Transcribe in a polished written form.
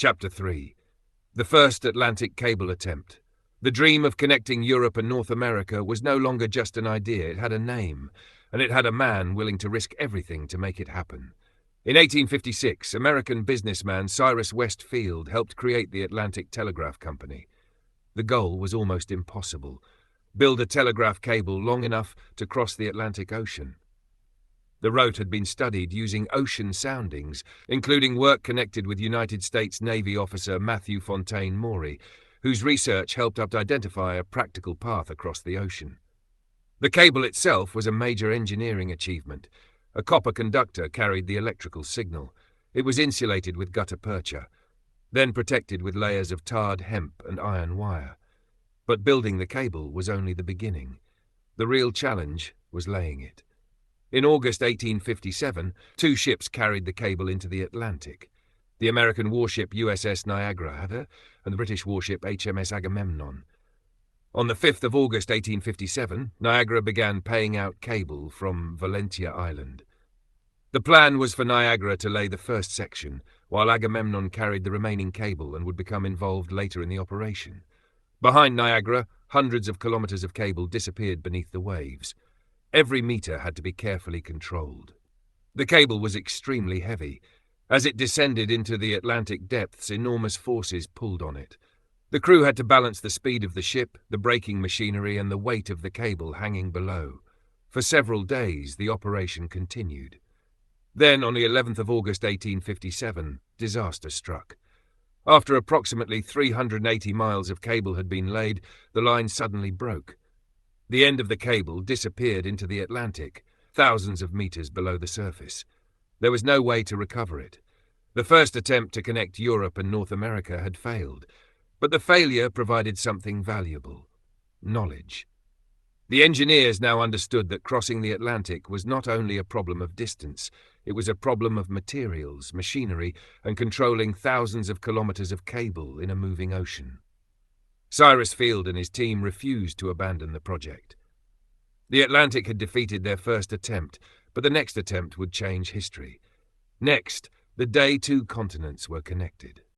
Chapter 3. The First Atlantic Cable Attempt. The dream of connecting Europe and North America was no longer just an idea, it had a name, and it had a man willing to risk everything to make it happen. In 1856, American businessman Cyrus West Field helped create the Atlantic Telegraph Company. The goal was almost impossible: build a telegraph cable long enough to cross the Atlantic Ocean. The route had been studied using ocean soundings, including work connected with United States Navy officer Matthew Fontaine Maury, whose research helped identify a practical path across the ocean. The cable itself was a major engineering achievement. A copper conductor carried the electrical signal. It was insulated with gutta percha, then protected with layers of tarred hemp and iron wire. But building the cable was only the beginning. The real challenge was laying it. In August 1857, two ships carried the cable into the Atlantic. The American warship USS Niagara and the British warship HMS Agamemnon. On the 5th of August 1857, Niagara began paying out cable from Valentia Island. The plan was for Niagara to lay the first section, while Agamemnon carried the remaining cable and would become involved later in the operation. Behind Niagara, hundreds of kilometers of cable disappeared beneath the waves. Every meter had to be carefully controlled. The cable was extremely heavy. As it descended into the Atlantic depths, enormous forces pulled on it. The crew had to balance the speed of the ship, the braking machinery, and the weight of the cable hanging below. For several days, the operation continued. Then, on the 11th of August 1857, disaster struck. After approximately 380 miles of cable had been laid, the line suddenly broke. The end of the cable disappeared into the Atlantic, thousands of meters below the surface. There was no way to recover it. The first attempt to connect Europe and North America had failed, but the failure provided something valuable: knowledge. The engineers now understood that crossing the Atlantic was not only a problem of distance, it was a problem of materials, machinery, and controlling thousands of kilometers of cable in a moving ocean. Cyrus Field and his team refused to abandon the project. The Atlantic had defeated their first attempt, but the next attempt would change history. Next, the day two continents were connected.